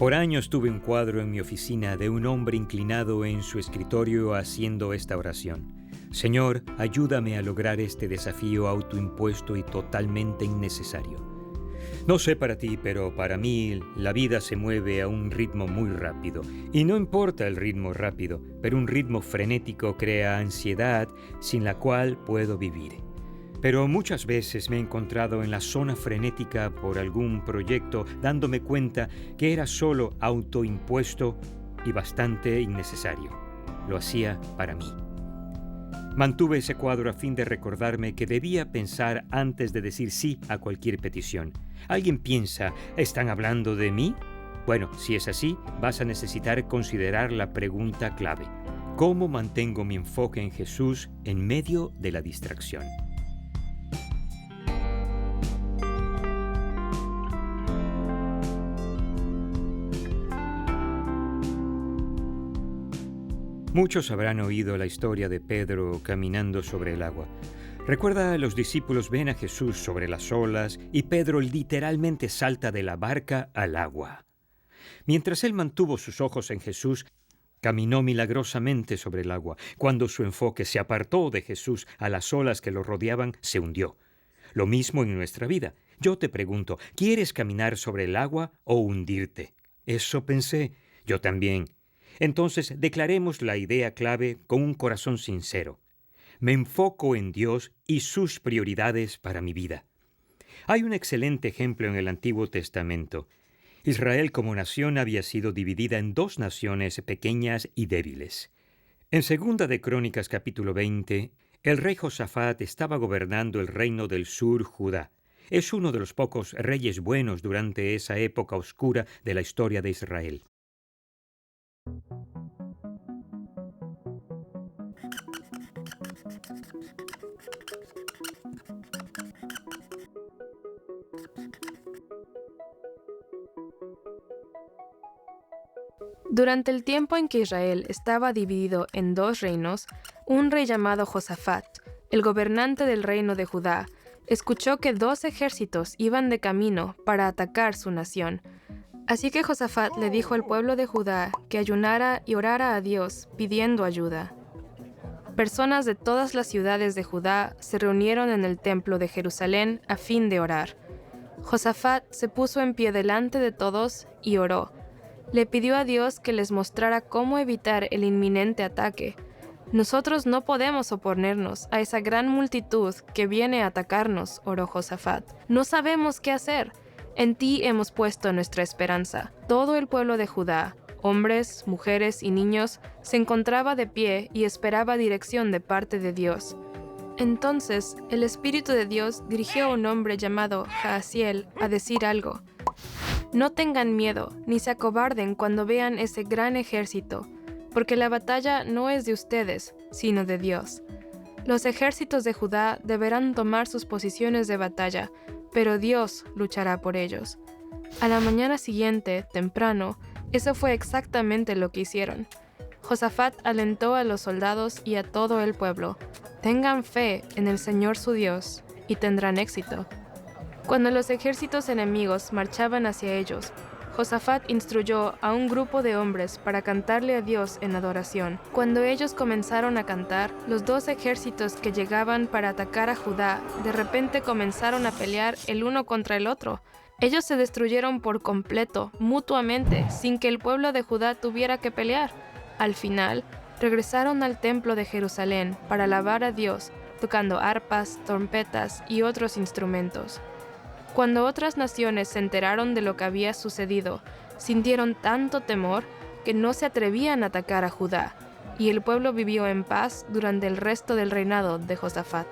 Por años tuve un cuadro en mi oficina de un hombre inclinado en su escritorio haciendo esta oración. Señor, ayúdame a lograr este desafío autoimpuesto y totalmente innecesario. No sé para ti, pero para mí la vida se mueve a un ritmo muy rápido. Y no importa el ritmo rápido, pero un ritmo frenético crea ansiedad sin la cual puedo vivir. Pero muchas veces me he encontrado en la zona frenética por algún proyecto, dándome cuenta que era solo autoimpuesto y bastante innecesario. Lo hacía para mí. Mantuve ese cuadro a fin de recordarme que debía pensar antes de decir sí a cualquier petición. ¿Alguien piensa, ¿están hablando de mí? Bueno, si es así, vas a necesitar considerar la pregunta clave. ¿Cómo mantengo mi enfoque en Jesús en medio de la distracción? Muchos habrán oído la historia de Pedro caminando sobre el agua. Recuerda, los discípulos ven a Jesús sobre las olas y Pedro literalmente salta de la barca al agua. Mientras él mantuvo sus ojos en Jesús, caminó milagrosamente sobre el agua. Cuando su enfoque se apartó de Jesús a las olas que lo rodeaban, se hundió. Lo mismo en nuestra vida. Yo te pregunto, ¿quieres caminar sobre el agua o hundirte? Eso pensé. Yo también. Entonces, declaremos la idea clave con un corazón sincero. Me enfoco en Dios y sus prioridades para mi vida. Hay un excelente ejemplo en el Antiguo Testamento. Israel como nación había sido dividida en dos naciones pequeñas y débiles. En Segunda de Crónicas capítulo 20, el rey Josafat estaba gobernando el reino del sur, Judá. Es uno de los pocos reyes buenos durante esa época oscura de la historia de Israel. Durante el tiempo en que Israel estaba dividido en dos reinos, un rey llamado Josafat, el gobernante del reino de Judá, escuchó que dos ejércitos iban de camino para atacar su nación. Así que Josafat le dijo al pueblo de Judá que ayunara y orara a Dios pidiendo ayuda. Personas de todas las ciudades de Judá se reunieron en el templo de Jerusalén a fin de orar. Josafat se puso en pie delante de todos y oró. Le pidió a Dios que les mostrara cómo evitar el inminente ataque. Nosotros no podemos oponernos a esa gran multitud que viene a atacarnos, oró Josafat. No sabemos qué hacer. En ti hemos puesto nuestra esperanza. Todo el pueblo de Judá, hombres, mujeres y niños, se encontraba de pie y esperaba dirección de parte de Dios. Entonces, el Espíritu de Dios dirigió a un hombre llamado Jaasiel a decir algo. No tengan miedo, ni se acobarden cuando vean ese gran ejército, porque la batalla no es de ustedes, sino de Dios. Los ejércitos de Judá deberán tomar sus posiciones de batalla, pero Dios luchará por ellos. A la mañana siguiente, temprano, eso fue exactamente lo que hicieron. Josafat alentó a los soldados y a todo el pueblo. Tengan fe en el Señor su Dios, y tendrán éxito. Cuando los ejércitos enemigos marchaban hacia ellos, Josafat instruyó a un grupo de hombres para cantarle a Dios en adoración. Cuando ellos comenzaron a cantar, los dos ejércitos que llegaban para atacar a Judá de repente comenzaron a pelear el uno contra el otro. Ellos se destruyeron por completo, mutuamente, sin que el pueblo de Judá tuviera que pelear. Al final, regresaron al templo de Jerusalén para alabar a Dios, tocando arpas, trompetas y otros instrumentos. Cuando otras naciones se enteraron de lo que había sucedido, sintieron tanto temor que no se atrevían a atacar a Judá, y el pueblo vivió en paz durante el resto del reinado de Josafat.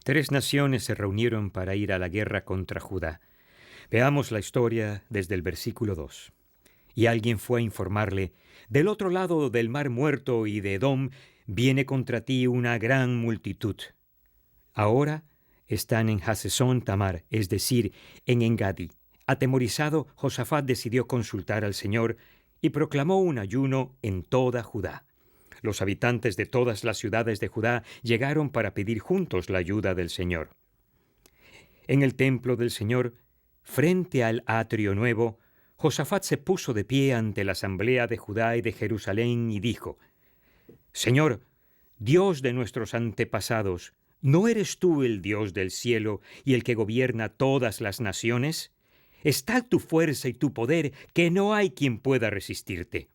Tres naciones se reunieron para ir a la guerra contra Judá. Veamos la historia desde el versículo 2. Y alguien fue a informarle, del otro lado del mar muerto y de Edom, viene contra ti una gran multitud. Ahora están en Hasezón Tamar, es decir, en Engadi. Atemorizado, Josafat decidió consultar al Señor y proclamó un ayuno en toda Judá. Los habitantes de todas las ciudades de Judá llegaron para pedir juntos la ayuda del Señor. En el templo del Señor, frente al atrio nuevo, Josafat se puso de pie ante la asamblea de Judá y de Jerusalén y dijo: Señor, Dios de nuestros antepasados, ¿no eres tú el Dios del cielo y el que gobierna todas las naciones? Está tu fuerza y tu poder, que no hay quien pueda resistirte.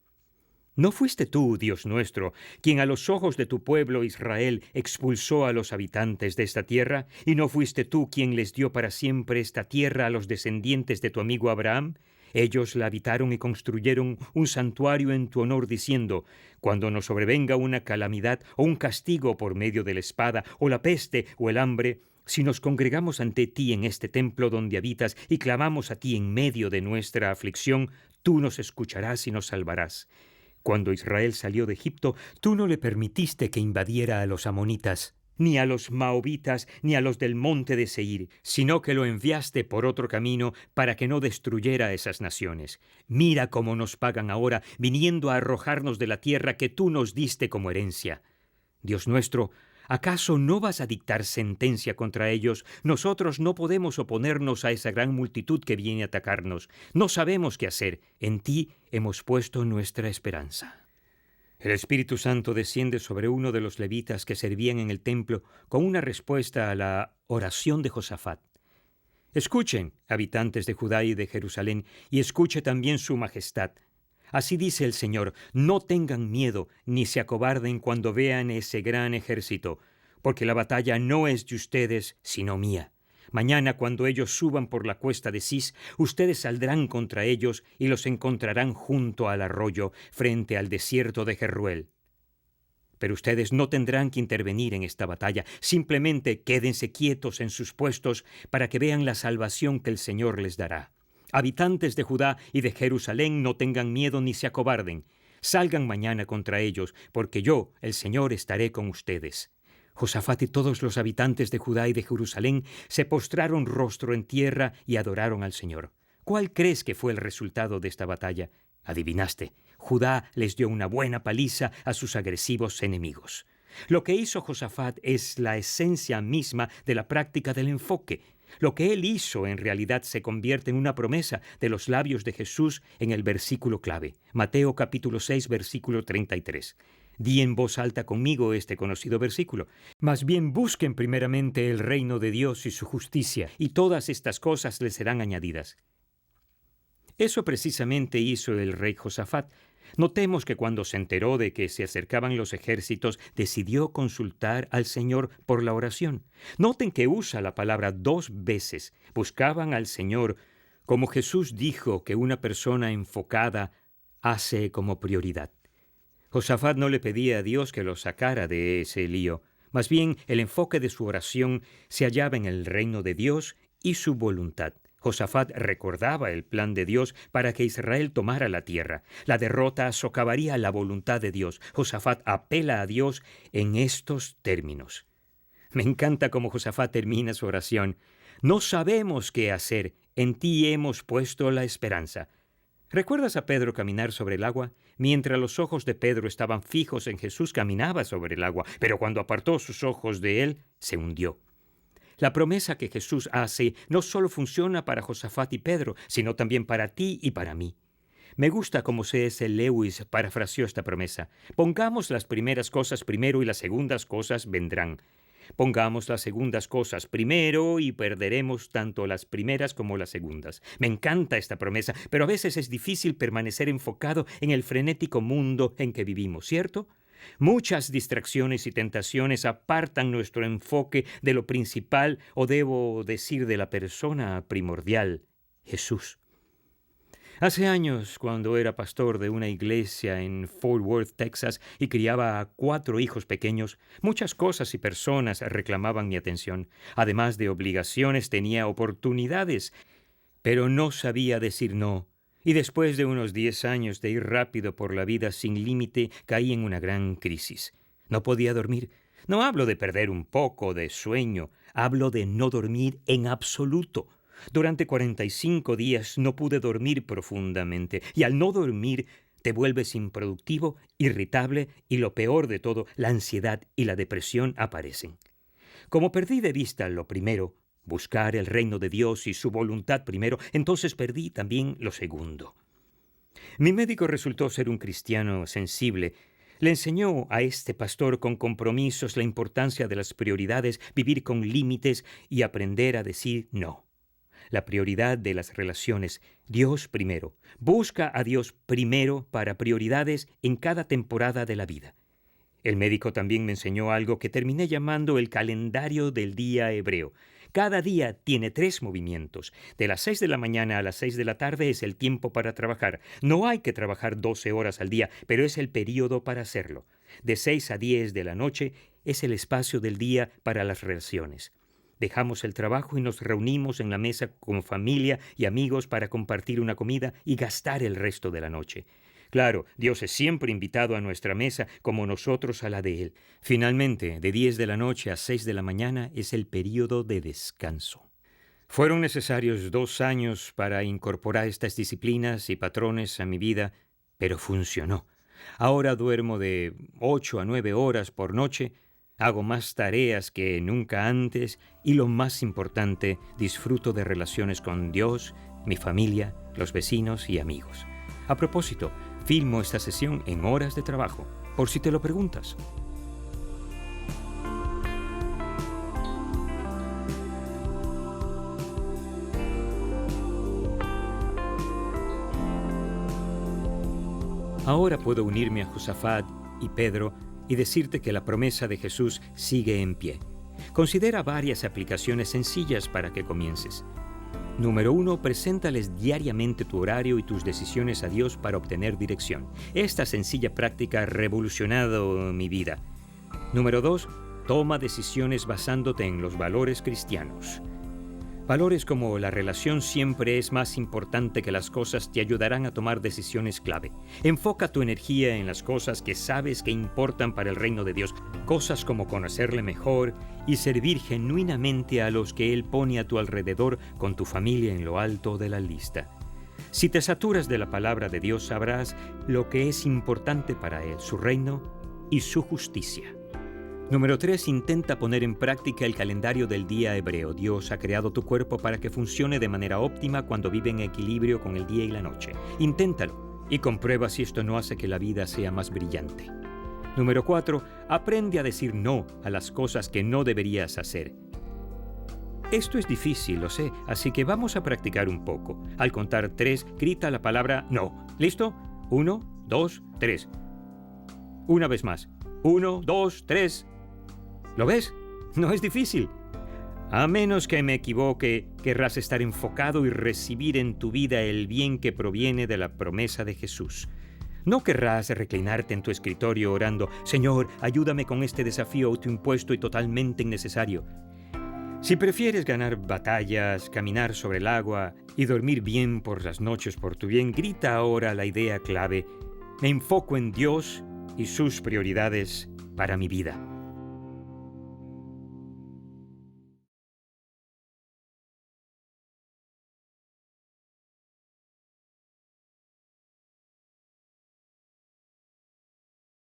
¿No fuiste tú, Dios nuestro, quien a los ojos de tu pueblo Israel expulsó a los habitantes de esta tierra? ¿Y no fuiste tú quien les dio para siempre esta tierra a los descendientes de tu amigo Abraham? Ellos la habitaron y construyeron un santuario en tu honor, diciendo: cuando nos sobrevenga una calamidad o un castigo por medio de la espada, o la peste o el hambre, si nos congregamos ante ti en este templo donde habitas y clamamos a ti en medio de nuestra aflicción, tú nos escucharás y nos salvarás. Cuando Israel salió de Egipto, tú no le permitiste que invadiera a los amonitas, ni a los maobitas, ni a los del monte de Seir, sino que lo enviaste por otro camino para que no destruyera esas naciones. Mira cómo nos pagan ahora, viniendo a arrojarnos de la tierra que tú nos diste como herencia. Dios nuestro, ¿acaso no vas a dictar sentencia contra ellos? Nosotros no podemos oponernos a esa gran multitud que viene a atacarnos. No sabemos qué hacer. En ti hemos puesto nuestra esperanza. El Espíritu Santo desciende sobre uno de los levitas que servían en el templo con una respuesta a la oración de Josafat. Escuchen, habitantes de Judá y de Jerusalén, y escuche también su majestad. Así dice el Señor: no tengan miedo ni se acobarden cuando vean ese gran ejército, porque la batalla no es de ustedes, sino mía. Mañana, cuando ellos suban por la cuesta de Cis, ustedes saldrán contra ellos y los encontrarán junto al arroyo, frente al desierto de Jeruel. Pero ustedes no tendrán que intervenir en esta batalla, simplemente quédense quietos en sus puestos para que vean la salvación que el Señor les dará. Habitantes de Judá y de Jerusalén, no tengan miedo ni se acobarden. Salgan mañana contra ellos, porque yo, el Señor, estaré con ustedes. Josafat y todos los habitantes de Judá y de Jerusalén se postraron rostro en tierra y adoraron al Señor. ¿Cuál crees que fue el resultado de esta batalla? Adivinaste. Judá les dio una buena paliza a sus agresivos enemigos. Lo que hizo Josafat es la esencia misma de la práctica del enfoque. Lo que él hizo en realidad se convierte en una promesa de los labios de Jesús en el versículo clave. Mateo capítulo 6, versículo 33. Di en voz alta conmigo este conocido versículo. Más bien busquen primeramente el reino de Dios y su justicia, y todas estas cosas les serán añadidas. Eso precisamente hizo el rey Josafat. Notemos que cuando se enteró de que se acercaban los ejércitos, decidió consultar al Señor por la oración. Noten que usa la palabra 2 veces. Buscaban al Señor, como Jesús dijo que una persona enfocada hace como prioridad. Josafat no le pedía a Dios que lo sacara de ese lío. Más bien, el enfoque de su oración se hallaba en el reino de Dios y su voluntad. Josafat recordaba el plan de Dios para que Israel tomara la tierra. La derrota socavaría la voluntad de Dios. Josafat apela a Dios en estos términos. Me encanta cómo Josafat termina su oración. No sabemos qué hacer. En ti hemos puesto la esperanza. ¿Recuerdas a Pedro caminar sobre el agua? Mientras los ojos de Pedro estaban fijos en Jesús, caminaba sobre el agua, pero cuando apartó sus ojos de él, se hundió. La promesa que Jesús hace no solo funciona para Josafat y Pedro, sino también para ti y para mí. Me gusta cómo C.S. Lewis parafraseó esta promesa. Pongamos las primeras cosas primero y las segundas cosas vendrán. Pongamos las segundas cosas primero y perderemos tanto las primeras como las segundas. Me encanta esta promesa, pero a veces es difícil permanecer enfocado en el frenético mundo en que vivimos, ¿cierto? Muchas distracciones y tentaciones apartan nuestro enfoque de lo principal, o debo decir de la persona primordial, Jesús. Hace años, cuando era pastor de una iglesia en Fort Worth, Texas, y criaba a 4 hijos pequeños, muchas cosas y personas reclamaban mi atención. Además de obligaciones, tenía oportunidades, pero no sabía decir no. Y después de unos 10 años de ir rápido por la vida sin límite, caí en una gran crisis. No podía dormir. No hablo de perder un poco de sueño, hablo de no dormir en absoluto. Durante 45 días no pude dormir profundamente, y al no dormir te vuelves improductivo, irritable, y lo peor de todo, la ansiedad y la depresión aparecen. Como perdí de vista lo primero, buscar el reino de Dios y su voluntad primero, entonces perdí también lo segundo. Mi médico resultó ser un cristiano sensible. Le enseñó a este pastor con compromisos la importancia de las prioridades, vivir con límites y aprender a decir no. La prioridad de las relaciones, Dios primero. Busca a Dios primero para prioridades en cada temporada de la vida. El médico también me enseñó algo que terminé llamando el calendario del día hebreo. Cada día tiene 3 movimientos. De las 6 de la mañana a las 6 de la tarde es el tiempo para trabajar. No hay que trabajar 12 horas al día, pero es el período para hacerlo. De 6 a 10 de la noche es el espacio del día para las relaciones. Dejamos el trabajo y nos reunimos en la mesa con familia y amigos para compartir una comida y gastar el resto de la noche. Claro, Dios es siempre invitado a nuestra mesa como nosotros a la de Él. Finalmente, de 10 de la noche a 6 de la mañana es el período de descanso. Fueron necesarios 2 años para incorporar estas disciplinas y patrones a mi vida, pero funcionó. Ahora duermo de 8 a 9 horas por noche, hago más tareas que nunca antes y lo más importante, disfruto de relaciones con Dios, mi familia, los vecinos y amigos. A propósito, filmo esta sesión en horas de trabajo, por si te lo preguntas. Ahora puedo unirme a Josafat y Pedro y decirte que la promesa de Jesús sigue en pie. Considera varias aplicaciones sencillas para que comiences. Número 1, preséntales diariamente tu horario y tus decisiones a Dios para obtener dirección. Esta sencilla práctica ha revolucionado mi vida. Número 2, toma decisiones basándote en los valores cristianos. Valores como la relación siempre es más importante que las cosas te ayudarán a tomar decisiones clave. Enfoca tu energía en las cosas que sabes que importan para el reino de Dios, cosas como conocerle mejor y servir genuinamente a los que Él pone a tu alrededor con tu familia en lo alto de la lista. Si te saturas de la palabra de Dios, sabrás lo que es importante para Él, su reino y su justicia. Número 3, intenta poner en práctica el calendario del día hebreo. Dios ha creado tu cuerpo para que funcione de manera óptima cuando vive en equilibrio con el día y la noche. Inténtalo y comprueba si esto no hace que la vida sea más brillante. Número 4, aprende a decir no a las cosas que no deberías hacer. Esto es difícil, lo sé, así que vamos a practicar un poco. Al contar 3, grita la palabra no. ¿Listo? 1, 2, 3. Una vez más. 1, 2, 3. ¿Lo ves? No es difícil. A menos que me equivoque, querrás estar enfocado y recibir en tu vida el bien que proviene de la promesa de Jesús. No querrás reclinarte en tu escritorio orando, Señor, ayúdame con este desafío autoimpuesto y totalmente innecesario. Si prefieres ganar batallas, caminar sobre el agua y dormir bien por las noches por tu bien, grita ahora la idea clave. Me enfoco en Dios y sus prioridades para mi vida.